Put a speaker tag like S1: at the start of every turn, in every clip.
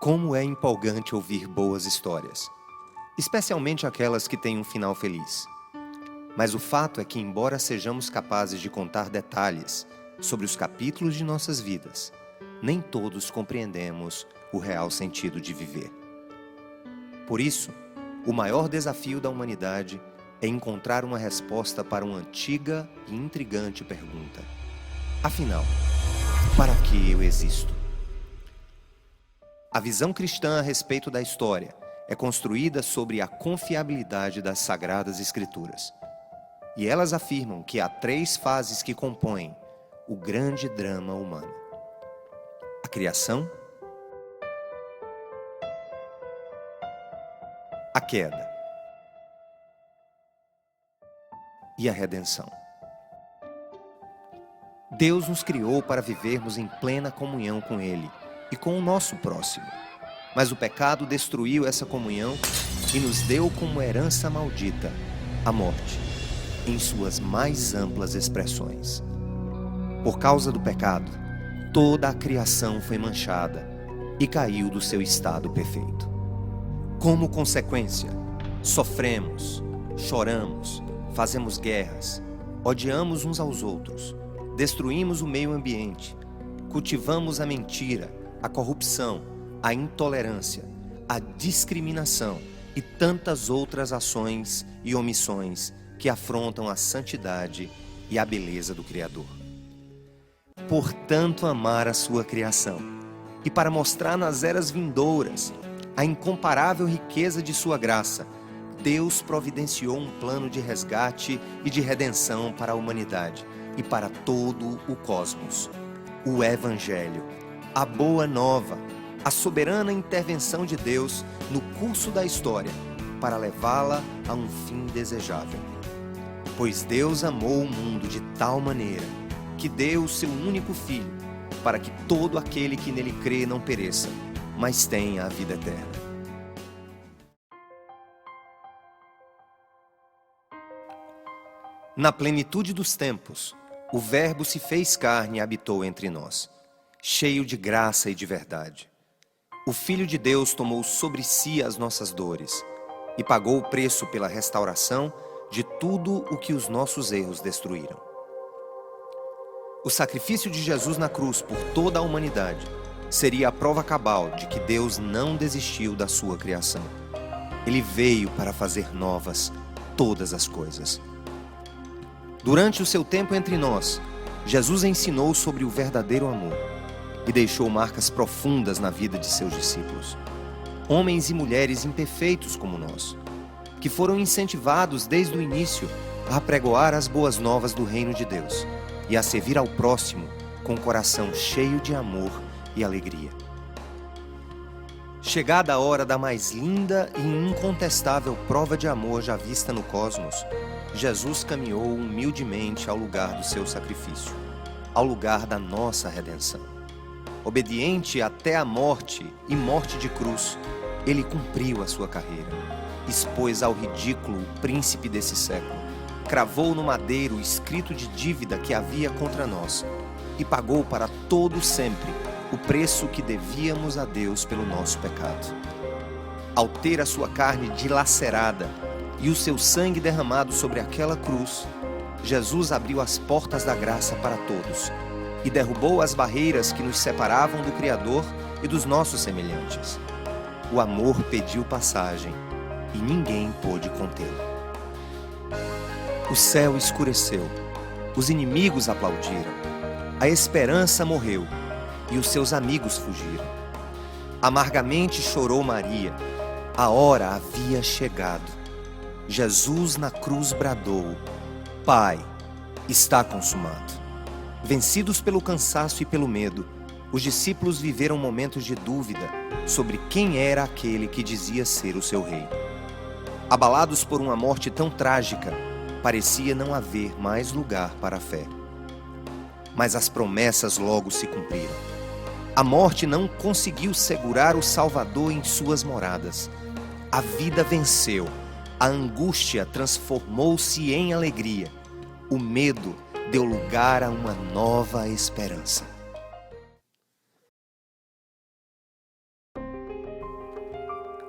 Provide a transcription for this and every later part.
S1: Como é empolgante ouvir boas histórias, especialmente aquelas que têm um final feliz. Mas o fato é que, embora sejamos capazes de contar detalhes sobre os capítulos de nossas vidas, nem todos compreendemos o real sentido de viver. Por isso, o maior desafio da humanidade é encontrar uma resposta para uma antiga e intrigante pergunta. Afinal, para que eu existo? A visão cristã a respeito da história é construída sobre a confiabilidade das Sagradas Escrituras. E elas afirmam que há 3 fases que compõem o grande drama humano: a criação, a queda e a redenção. Deus nos criou para vivermos em plena comunhão com Ele e com o nosso próximo. Mas o pecado destruiu essa comunhão e nos deu como herança maldita a morte, em suas mais amplas expressões. Por causa do pecado, toda a criação foi manchada e caiu do seu estado perfeito. Como consequência, sofremos, choramos, fazemos guerras, odiamos uns aos outros, destruímos o meio ambiente, cultivamos a mentira, a corrupção, a intolerância, a discriminação e tantas outras ações e omissões que afrontam a santidade e a beleza do Criador. Por tanto amar a sua criação, e para mostrar nas eras vindouras a incomparável riqueza de sua graça, Deus providenciou um plano de resgate e de redenção para a humanidade e para todo o cosmos: o Evangelho, a Boa Nova, a soberana intervenção de Deus no curso da história para levá-la a um fim desejável. Pois Deus amou o mundo de tal maneira que deu o seu único Filho, para que todo aquele que nele crê não pereça, mas tenha a vida eterna. Na plenitude dos tempos, o Verbo se fez carne e habitou entre nós, cheio de graça e de verdade. O Filho de Deus tomou sobre si as nossas dores e pagou o preço pela restauração de tudo o que os nossos erros destruíram. O sacrifício de Jesus na cruz por toda a humanidade seria a prova cabal de que Deus não desistiu da sua criação. Ele veio para fazer novas todas as coisas. Durante o seu tempo entre nós, Jesus ensinou sobre o verdadeiro amor e deixou marcas profundas na vida de seus discípulos. Homens e mulheres imperfeitos como nós, que foram incentivados desde o início a apregoar as boas novas do reino de Deus e a servir ao próximo com o coração cheio de amor e alegria. Chegada a hora da mais linda e incontestável prova de amor já vista no cosmos, Jesus caminhou humildemente ao lugar do seu sacrifício, ao lugar da nossa redenção. Obediente até a morte e morte de cruz, ele cumpriu a sua carreira, expôs ao ridículo o príncipe desse século, cravou no madeiro o escrito de dívida que havia contra nós e pagou para todo sempre o preço que devíamos a Deus pelo nosso pecado. Ao ter a sua carne dilacerada e o seu sangue derramado sobre aquela cruz, Jesus abriu as portas da graça para todos e derrubou as barreiras que nos separavam do Criador e dos nossos semelhantes. O amor pediu passagem e ninguém pôde contê-lo. O céu escureceu, os inimigos aplaudiram, a esperança morreu e os seus amigos fugiram. Amargamente chorou Maria, a hora havia chegado. Jesus na cruz bradou: Pai, está consumado. Vencidos pelo cansaço e pelo medo, os discípulos viveram momentos de dúvida sobre quem era aquele que dizia ser o seu rei. Abalados por uma morte tão trágica, parecia não haver mais lugar para a fé. Mas as promessas logo se cumpriram. A morte não conseguiu segurar o Salvador em suas moradas. A vida venceu. A angústia transformou-se em alegria. O medo deu lugar a uma nova esperança.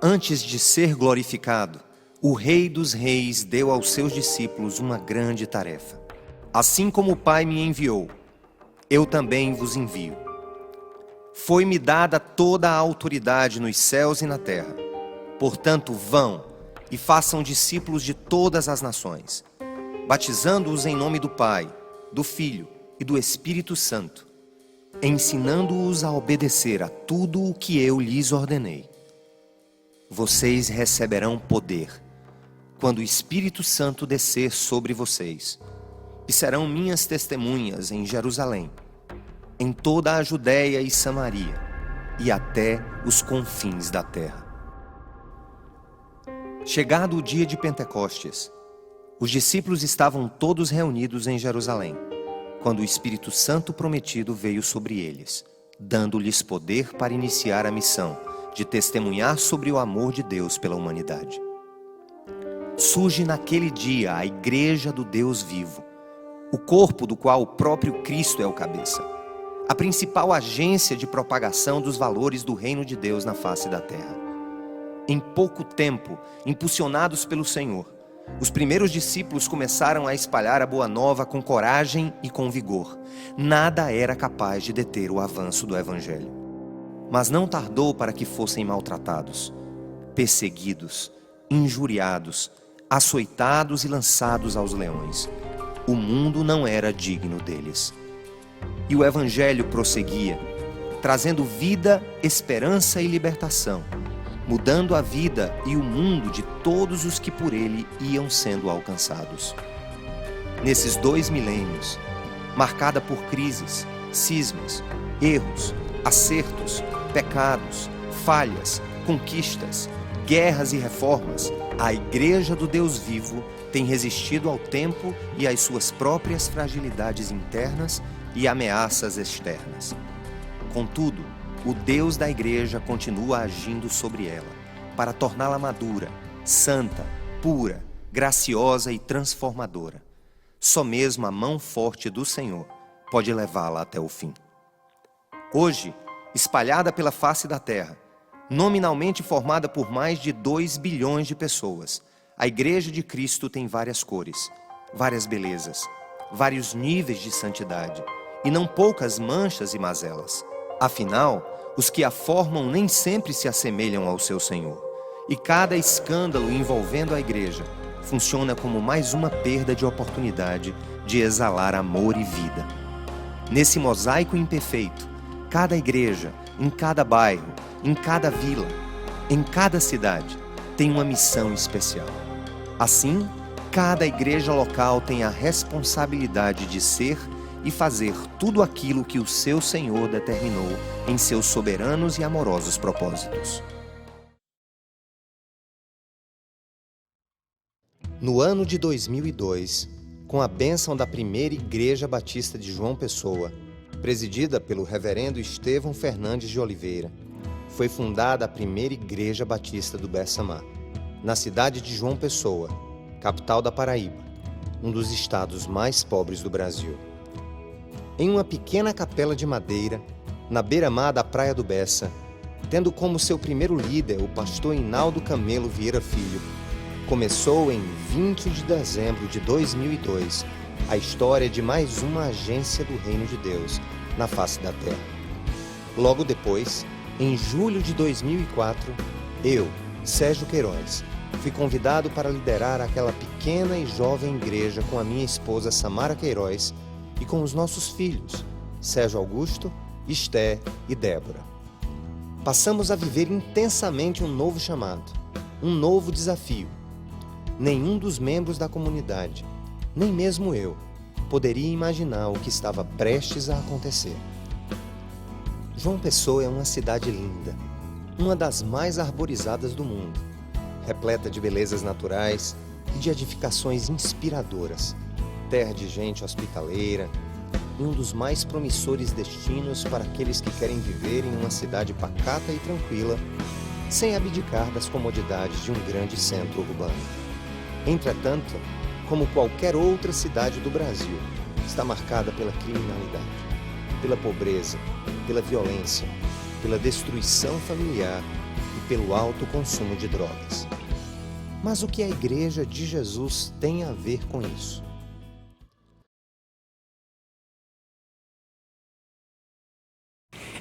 S1: Antes de ser glorificado, o Rei dos Reis deu aos seus discípulos uma grande tarefa. Assim como o Pai me enviou, eu também vos envio. Foi-me dada toda a autoridade nos céus e na terra. Portanto, vão e façam discípulos de todas as nações, batizando-os em nome do Pai, do Filho e do Espírito Santo, ensinando-os a obedecer a tudo o que eu lhes ordenei. Vocês receberão poder quando o Espírito Santo descer sobre vocês, e serão minhas testemunhas em Jerusalém, em toda a Judéia e Samaria, e até os confins da terra. Chegado o dia de Pentecostes, os discípulos estavam todos reunidos em Jerusalém, quando o Espírito Santo prometido veio sobre eles, dando-lhes poder para iniciar a missão de testemunhar sobre o amor de Deus pela humanidade. Surge naquele dia a Igreja do Deus vivo, o corpo do qual o próprio Cristo é o cabeça, a principal agência de propagação dos valores do reino de Deus na face da terra. Em pouco tempo, impulsionados pelo Senhor, os primeiros discípulos começaram a espalhar a boa nova com coragem e com vigor. Nada era capaz de deter o avanço do Evangelho. Mas não tardou para que fossem maltratados, perseguidos, injuriados, açoitados e lançados aos leões. O mundo não era digno deles. E o Evangelho prosseguia, trazendo vida, esperança e libertação, mudando a vida e o mundo de todos os que por ele iam sendo alcançados. Nesses 2 milênios, marcada por crises, cismas, erros, acertos, pecados, falhas, conquistas, guerras e reformas, a Igreja do Deus vivo tem resistido ao tempo e às suas próprias fragilidades internas e ameaças externas. Contudo, o Deus da Igreja continua agindo sobre ela, para torná-la madura, santa, pura, graciosa e transformadora. Só mesmo a mão forte do Senhor pode levá-la até o fim. Hoje, espalhada pela face da terra, nominalmente formada por mais de 2 bilhões de pessoas, a Igreja de Cristo tem várias cores, várias belezas, vários níveis de santidade e não poucas manchas e mazelas. Afinal, os que a formam nem sempre se assemelham ao seu Senhor, e cada escândalo envolvendo a Igreja funciona como mais uma perda de oportunidade de exalar amor e vida. Nesse mosaico imperfeito, cada igreja, em cada bairro, em cada vila, em cada cidade, tem uma missão especial. Assim, cada igreja local tem a responsabilidade de ser e fazer tudo aquilo que o seu Senhor determinou em seus soberanos e amorosos propósitos. No ano de 2002, com a bênção da primeira Igreja Batista de João Pessoa, presidida pelo reverendo Estevão Fernandes de Oliveira, foi fundada a primeira Igreja Batista do Bessamá, na cidade de João Pessoa, capital da Paraíba, um dos estados mais pobres do Brasil. Em uma pequena capela de madeira, na beira-mar da Praia do Bessa, tendo como seu primeiro líder o pastor Hinaldo Camelo Vieira Filho, começou em 20 de dezembro de 2002 a história de mais uma agência do Reino de Deus na face da terra. Logo depois, em julho de 2004, eu, Sérgio Queiroz, fui convidado para liderar aquela pequena e jovem igreja com a minha esposa Samara Queiroz e com os nossos filhos, Sérgio Augusto, Esté e Débora. Passamos a viver intensamente um novo chamado, um novo desafio. Nenhum dos membros da comunidade, nem mesmo eu, poderia imaginar o que estava prestes a acontecer. João Pessoa é uma cidade linda, uma das mais arborizadas do mundo, repleta de belezas naturais e de edificações inspiradoras, terra de gente hospitaleira e um dos mais promissores destinos para aqueles que querem viver em uma cidade pacata e tranquila, sem abdicar das comodidades de um grande centro urbano. Entretanto, como qualquer outra cidade do Brasil, está marcada pela criminalidade, pela pobreza, pela violência, pela destruição familiar e pelo alto consumo de drogas. Mas o que a Igreja de Jesus tem a ver com isso?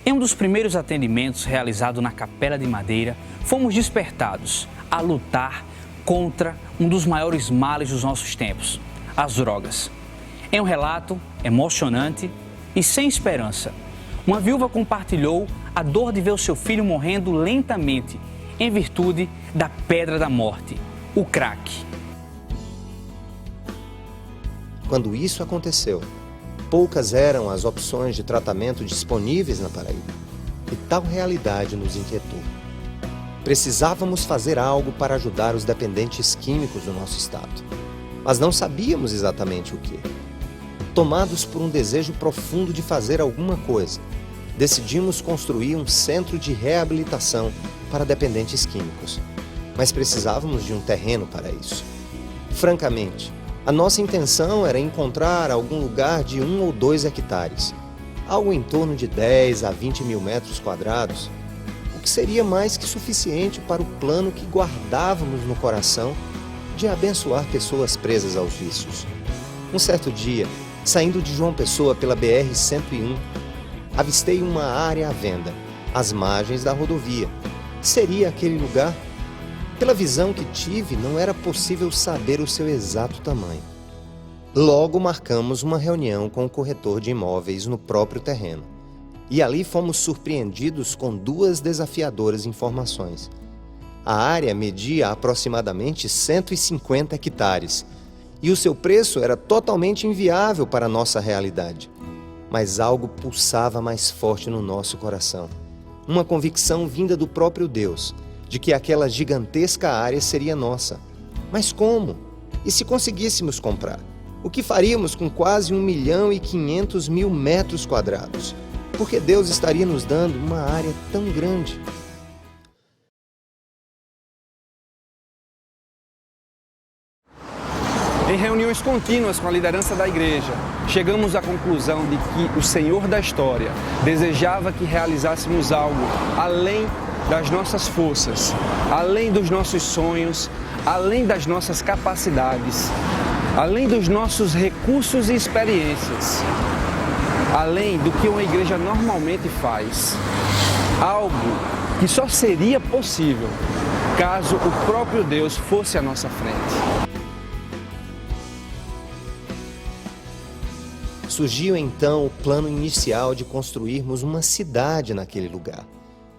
S2: Em um dos primeiros atendimentos realizado na Capela de Madeira, fomos despertados a lutar contra um dos maiores males dos nossos tempos, as drogas. Em um relato emocionante e sem esperança, uma viúva compartilhou a dor de ver o seu filho morrendo lentamente em virtude da pedra da morte, o crack.
S1: Quando isso aconteceu, poucas eram as opções de tratamento disponíveis na Paraíba, e tal realidade nos inquietou. Precisávamos fazer algo para ajudar os dependentes químicos do nosso estado, mas não sabíamos exatamente o que. Tomados por um desejo profundo de fazer alguma coisa, decidimos construir um centro de reabilitação para dependentes químicos, mas precisávamos de um terreno para isso. Francamente, a nossa intenção era encontrar algum lugar de 1 ou 2 hectares, algo em torno de 10 a 20 mil metros quadrados, o que seria mais que suficiente para o plano que guardávamos no coração de abençoar pessoas presas aos vícios. Um certo dia, saindo de João Pessoa pela BR-101, avistei uma área à venda, às margens da rodovia. Seria aquele lugar? Pela visão que tive, não era possível saber o seu exato tamanho. Logo marcamos uma reunião com o corretor de imóveis no próprio terreno. E ali fomos surpreendidos com 2 desafiadoras informações. A área media aproximadamente 150 hectares e o seu preço era totalmente inviável para a nossa realidade. Mas algo pulsava mais forte no nosso coração. Uma convicção vinda do próprio Deus, de que aquela gigantesca área seria nossa. Mas como? E se conseguíssemos comprar? O que faríamos com quase 1.500.000 metros quadrados? Porque Deus estaria nos dando uma área tão grande.
S3: Em reuniões contínuas com a liderança da igreja, chegamos à conclusão de que o Senhor da história desejava que realizássemos algo além das nossas forças, além dos nossos sonhos, além das nossas capacidades, além dos nossos recursos e experiências, além do que uma igreja normalmente faz. Algo que só seria possível caso o próprio Deus fosse à nossa frente.
S1: Surgiu então o plano inicial de construirmos uma cidade naquele lugar.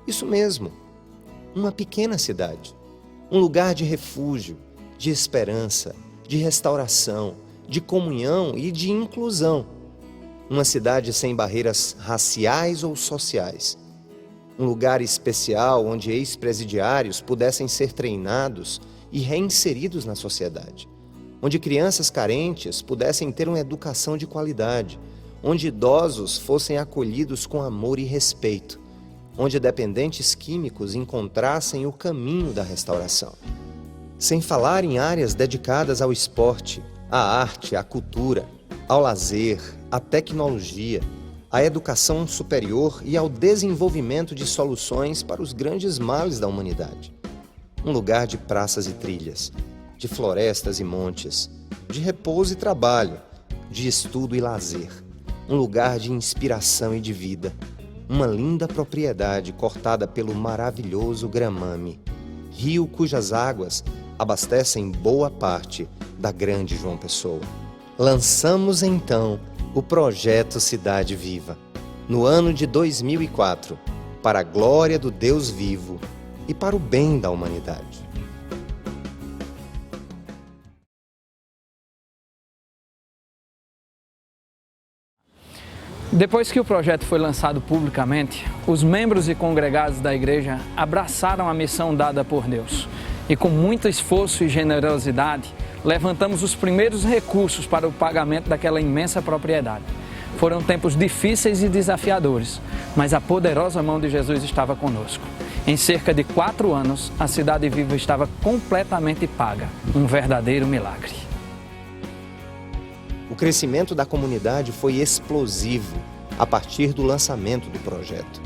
S1: Isso mesmo, uma pequena cidade, um lugar de refúgio, de esperança, de restauração, de comunhão e de inclusão. Uma cidade sem barreiras raciais ou sociais. Um lugar especial onde ex-presidiários pudessem ser treinados e reinseridos na sociedade. Onde crianças carentes pudessem ter uma educação de qualidade. Onde idosos fossem acolhidos com amor e respeito. Onde dependentes químicos encontrassem o caminho da restauração. Sem falar em áreas dedicadas ao esporte, à arte, à cultura, ao lazer, à tecnologia, à educação superior e ao desenvolvimento de soluções para os grandes males da humanidade. Um lugar de praças e trilhas, de florestas e montes, de repouso e trabalho, de estudo e lazer. Um lugar de inspiração e de vida. Uma linda propriedade cortada pelo maravilhoso Gramame, rio cujas águas abastecem boa parte da grande João Pessoa. Lançamos então o projeto Cidade Viva, no ano de 2004, para a glória do Deus vivo e para o bem da humanidade.
S2: Depois que o projeto foi lançado publicamente, os membros e congregados da igreja abraçaram a missão dada por Deus. E com muito esforço e generosidade, levantamos os primeiros recursos para o pagamento daquela imensa propriedade. Foram tempos difíceis e desafiadores, mas a poderosa mão de Jesus estava conosco. Em cerca de 4 anos, a Cidade Viva estava completamente paga. Um verdadeiro milagre.
S1: O crescimento da comunidade foi explosivo a partir do lançamento do projeto.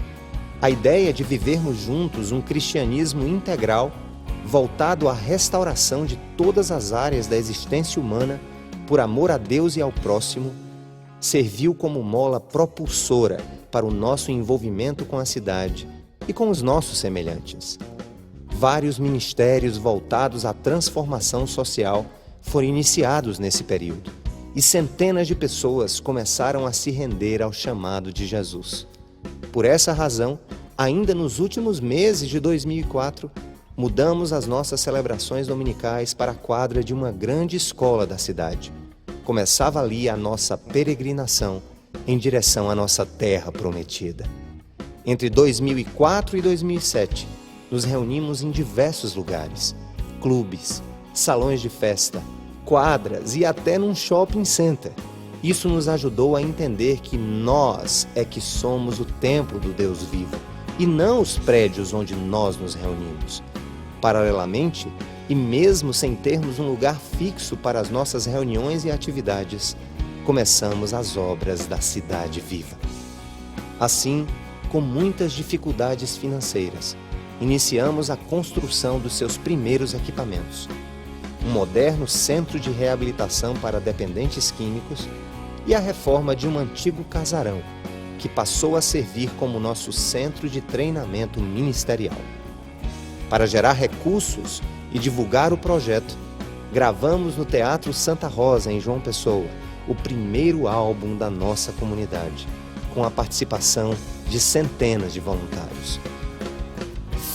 S1: A ideia de vivermos juntos um cristianismo integral, voltado à restauração de todas as áreas da existência humana, por amor a Deus e ao próximo, serviu como mola propulsora para o nosso envolvimento com a cidade e com os nossos semelhantes. Vários ministérios voltados à transformação social foram iniciados nesse período, e centenas de pessoas começaram a se render ao chamado de Jesus. Por essa razão, ainda nos últimos meses de 2004, mudamos as nossas celebrações dominicais para a quadra de uma grande escola da cidade. Começava ali a nossa peregrinação em direção à nossa terra prometida. Entre 2004 e 2007, nos reunimos em diversos lugares, clubes, salões de festa, quadras e até num shopping center. Isso nos ajudou a entender que nós é que somos o templo do Deus vivo e não os prédios onde nós nos reunimos. Paralelamente, e mesmo sem termos um lugar fixo para as nossas reuniões e atividades, começamos as obras da Cidade Viva. Assim, com muitas dificuldades financeiras, iniciamos a construção dos seus primeiros equipamentos. Um moderno centro de reabilitação para dependentes químicos e a reforma de um antigo casarão, que passou a servir como nosso centro de treinamento ministerial. Para gerar recursos e divulgar o projeto, gravamos no Teatro Santa Rosa, em João Pessoa, o primeiro álbum da nossa comunidade, com a participação de centenas de voluntários.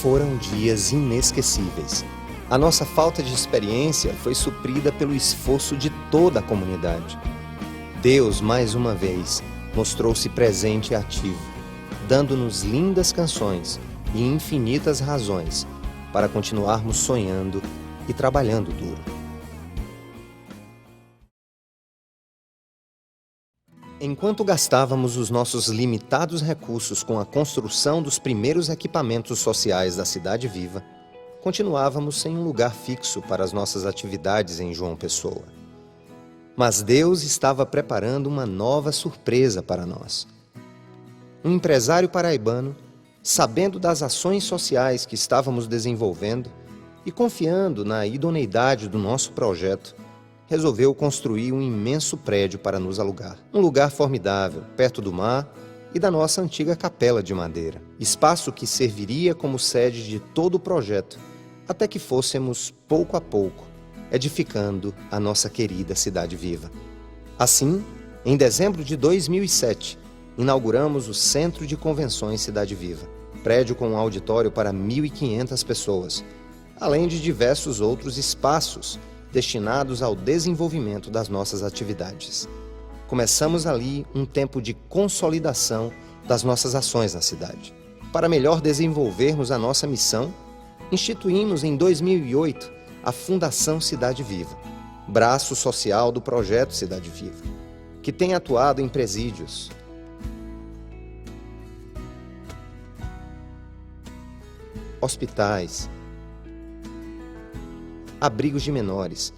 S1: Foram dias inesquecíveis. A nossa falta de experiência foi suprida pelo esforço de toda a comunidade. Deus, mais uma vez, mostrou-se presente e ativo, dando-nos lindas canções e infinitas razões para continuarmos sonhando e trabalhando duro. Enquanto gastávamos os nossos limitados recursos com a construção dos primeiros equipamentos sociais da Cidade Viva, continuávamos sem um lugar fixo para as nossas atividades em João Pessoa. Mas Deus estava preparando uma nova surpresa para nós. Um empresário paraibano, sabendo das ações sociais que estávamos desenvolvendo e confiando na idoneidade do nosso projeto, resolveu construir um imenso prédio para nos alugar. Um lugar formidável, perto do mar e da nossa antiga capela de madeira. Espaço que serviria como sede de todo o projeto, até que fôssemos, pouco a pouco, edificando a nossa querida Cidade Viva. Assim, em dezembro de 2007, inauguramos o Centro de Convenções Cidade Viva, prédio com um auditório para 1.500 pessoas, além de diversos outros espaços destinados ao desenvolvimento das nossas atividades. Começamos ali um tempo de consolidação das nossas ações na cidade. Para melhor desenvolvermos a nossa missão, instituímos em 2008 a Fundação Cidade Viva, braço social do projeto Cidade Viva, que tem atuado em presídios, hospitais, abrigos de menores,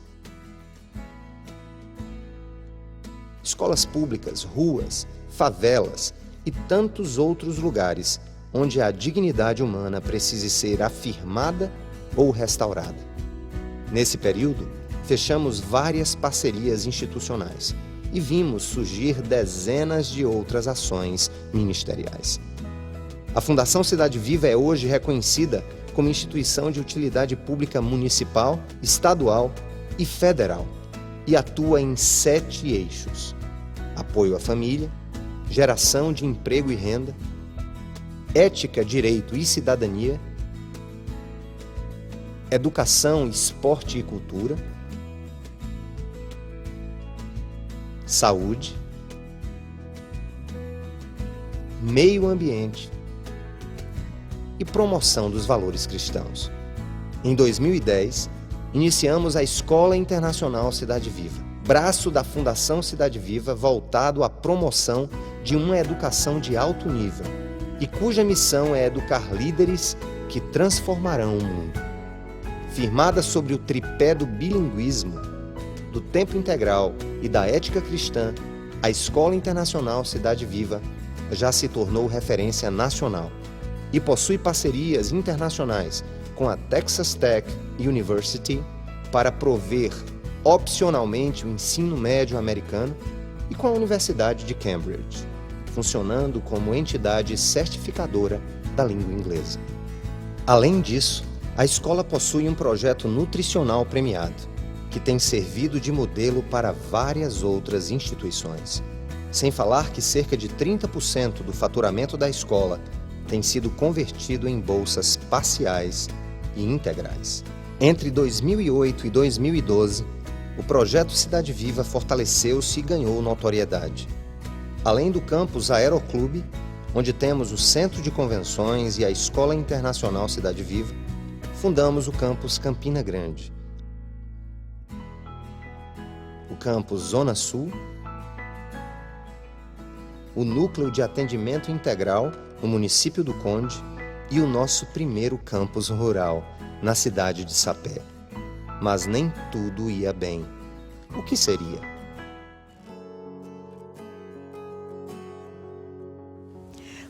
S1: escolas públicas, ruas, favelas e tantos outros lugares onde a dignidade humana precise ser afirmada ou restaurada. Nesse período, fechamos várias parcerias institucionais e vimos surgir dezenas de outras ações ministeriais. A Fundação Cidade Viva é hoje reconhecida como instituição de utilidade pública municipal, estadual e federal e atua em 7 eixos: apoio à família, geração de emprego e renda, ética, direito e cidadania, educação, esporte e cultura, saúde, meio ambiente e promoção dos valores cristãos. Em 2010, iniciamos a Escola Internacional Cidade Viva, braço da Fundação Cidade Viva voltado à promoção de uma educação de alto nível e cuja missão é educar líderes que transformarão o mundo. Firmada sobre o tripé do bilinguismo, do tempo integral e da ética cristã, a Escola Internacional Cidade Viva já se tornou referência nacional, e possui parcerias internacionais com a Texas Tech University para prover opcionalmente o ensino médio americano e com a Universidade de Cambridge, funcionando como entidade certificadora da língua inglesa. Além disso, a escola possui um projeto nutricional premiado, que tem servido de modelo para várias outras instituições. Sem falar que cerca de 30% do faturamento da escola tem sido convertido em bolsas parciais e integrais. Entre 2008 e 2012, o projeto Cidade Viva fortaleceu-se e ganhou notoriedade. Além do campus Aeroclube, onde temos o Centro de Convenções e a Escola Internacional Cidade Viva, fundamos o campus Campina Grande, o campus Zona Sul, o Núcleo de Atendimento Integral no município do Conde e o nosso primeiro campus rural, na cidade de Sapé. Mas nem tudo ia bem. O que seria?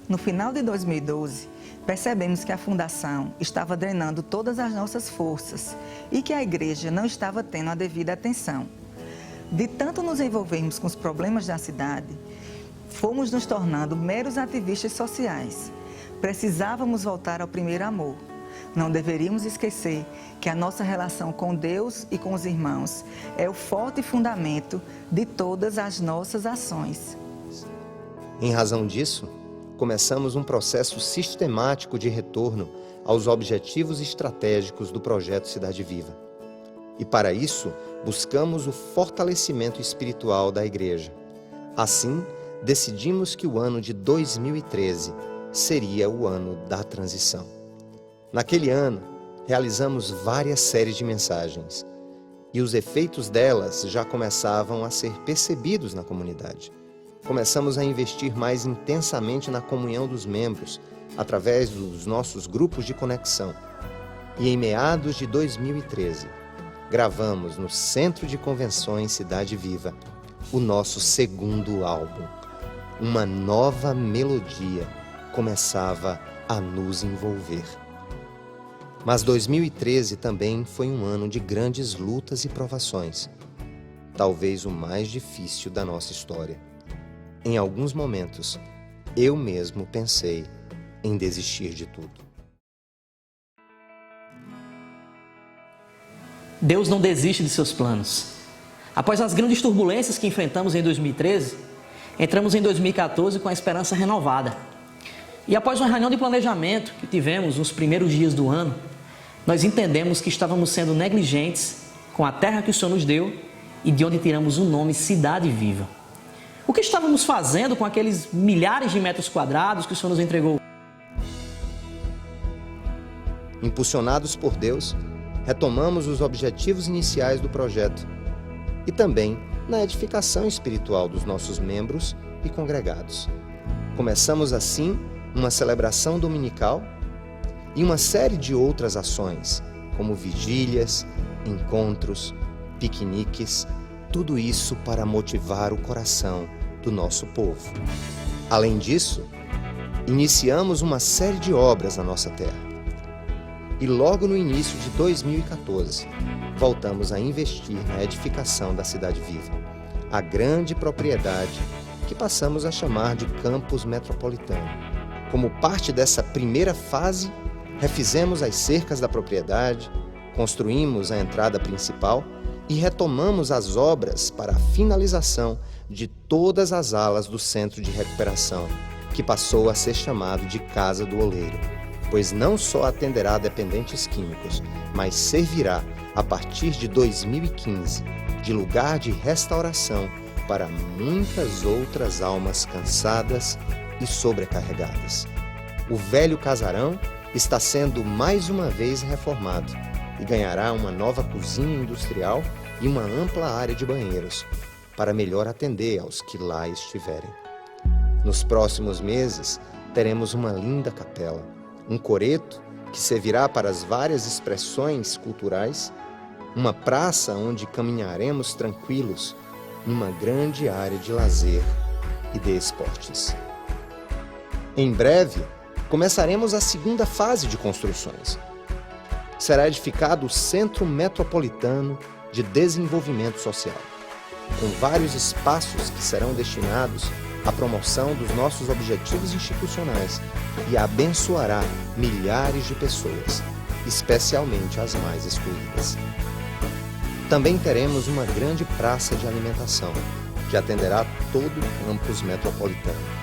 S4: No final de 2012, percebemos que a Fundação estava drenando todas as nossas forças e que a igreja não estava tendo a devida atenção. De tanto nos envolvermos com os problemas da cidade, fomos nos tornando meros ativistas sociais. Precisávamos voltar ao primeiro amor. Não deveríamos esquecer que a nossa relação com Deus e com os irmãos é o forte fundamento de todas as nossas ações.
S1: Em razão disso, começamos um processo sistemático de retorno aos objetivos estratégicos do projeto Cidade Viva. E para isso, buscamos o fortalecimento espiritual da igreja. Assim, decidimos que o ano de 2013 seria o ano da transição. Naquele ano, realizamos várias séries de mensagens e os efeitos delas já começavam a ser percebidos na comunidade. Começamos a investir mais intensamente na comunhão dos membros, através dos nossos grupos de conexão. E em meados de 2013, gravamos no Centro de Convenções Cidade Viva o nosso segundo álbum. Uma nova melodia começava a nos envolver. Mas 2013 também foi um ano de grandes lutas e provações, talvez o mais difícil da nossa história. Em alguns momentos, eu mesmo pensei em desistir de tudo.
S5: Deus não desiste de seus planos. Após as grandes turbulências que enfrentamos em 2013, entramos em 2014 com a esperança renovada. E após uma reunião de planejamento que tivemos nos primeiros dias do ano, nós entendemos que estávamos sendo negligentes com a terra que o Senhor nos deu e de onde tiramos o nome Cidade Viva. O que estávamos fazendo com aqueles milhares de metros quadrados que o Senhor nos entregou?
S1: Impulsionados por Deus, retomamos os objetivos iniciais do projeto e também na edificação espiritual dos nossos membros e congregados. Começamos assim uma celebração dominical e uma série de outras ações, como vigílias, encontros, piqueniques, tudo isso para motivar o coração do nosso povo. Além disso, iniciamos uma série de obras na nossa terra. E logo no início de 2014, voltamos a investir na edificação da Cidade Viva, a grande propriedade que passamos a chamar de Campus Metropolitano. Como parte dessa primeira fase, refizemos as cercas da propriedade, construímos a entrada principal e retomamos as obras para a finalização de todas as alas do Centro de Recuperação, que passou a ser chamado de Casa do Oleiro, pois não só atenderá dependentes químicos, mas servirá, a partir de 2015, de lugar de restauração para muitas outras almas cansadas e sobrecarregadas. O velho casarão está sendo mais uma vez reformado e ganhará uma nova cozinha industrial e uma ampla área de banheiros, para melhor atender aos que lá estiverem. Nos próximos meses, teremos uma linda capela, um coreto que servirá para as várias expressões culturais, uma praça onde caminharemos tranquilos, numa grande área de lazer e de esportes. Em breve, começaremos a segunda fase de construções. Será edificado o Centro Metropolitano de Desenvolvimento Social, com vários espaços que serão destinados à promoção dos nossos objetivos institucionais e abençoará milhares de pessoas, especialmente as mais excluídas. Também teremos uma grande praça de alimentação, que atenderá todo o campus metropolitano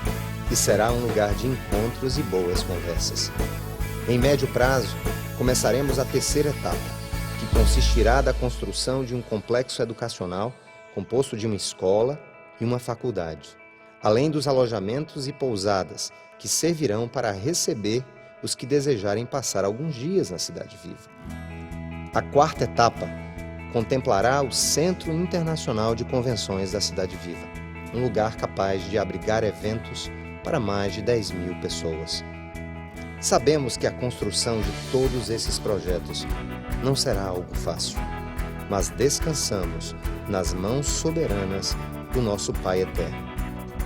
S1: e será um lugar de encontros e boas conversas. Em médio prazo, começaremos a terceira etapa, que consistirá da construção de um complexo educacional composto de uma escola e uma faculdade, além dos alojamentos e pousadas que servirão para receber os que desejarem passar alguns dias na Cidade Viva. A quarta etapa contemplará o Centro Internacional de Convenções da Cidade Viva, um lugar capaz de abrigar eventos para mais de 10.000 pessoas. Sabemos que a construção de todos esses projetos não será algo fácil, mas descansamos nas mãos soberanas do nosso Pai Eterno,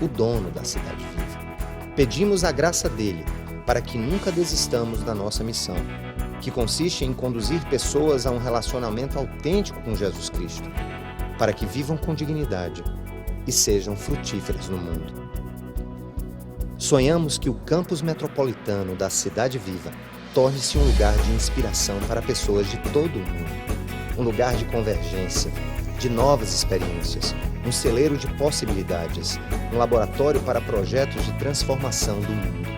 S1: o dono da Cidade Viva. Pedimos a graça dele para que nunca desistamos da nossa missão, que consiste em conduzir pessoas a um relacionamento autêntico com Jesus Cristo, para que vivam com dignidade e sejam frutíferas no mundo. Sonhamos que o campus metropolitano da Cidade Viva torne-se um lugar de inspiração para pessoas de todo o mundo, um lugar de convergência, de novas experiências, um celeiro de possibilidades, um laboratório para projetos de transformação do mundo,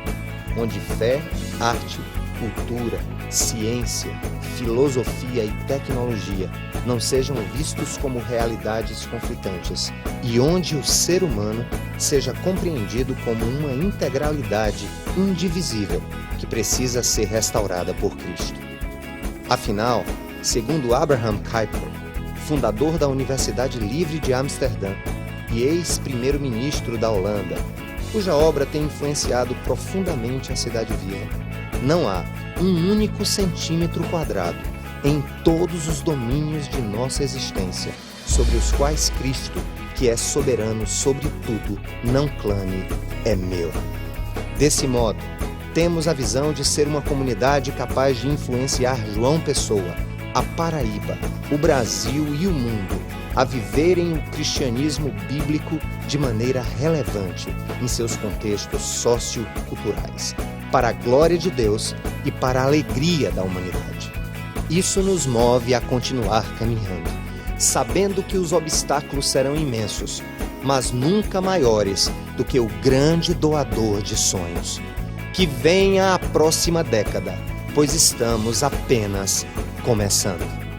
S1: onde fé, arte, cultura, ciência, filosofia e tecnologia não sejam vistos como realidades conflitantes e onde o ser humano seja compreendido como uma integralidade indivisível que precisa ser restaurada por Cristo. Afinal, segundo Abraham Kuyper, fundador da Universidade Livre de Amsterdã e ex-primeiro-ministro da Holanda, cuja obra tem influenciado profundamente a Cidade Viva, não há um único centímetro quadrado em todos os domínios de nossa existência sobre os quais Cristo, que é soberano sobre tudo, não clame, é meu. Desse modo, temos a visão de ser uma comunidade capaz de influenciar João Pessoa, a Paraíba, o Brasil e o mundo a viverem o cristianismo bíblico de maneira relevante em seus contextos socioculturais, para a glória de Deus e para a alegria da humanidade. Isso nos move a continuar caminhando, sabendo que os obstáculos serão imensos, mas nunca maiores do que o grande doador de sonhos. Que venha a próxima década, pois estamos apenas começando.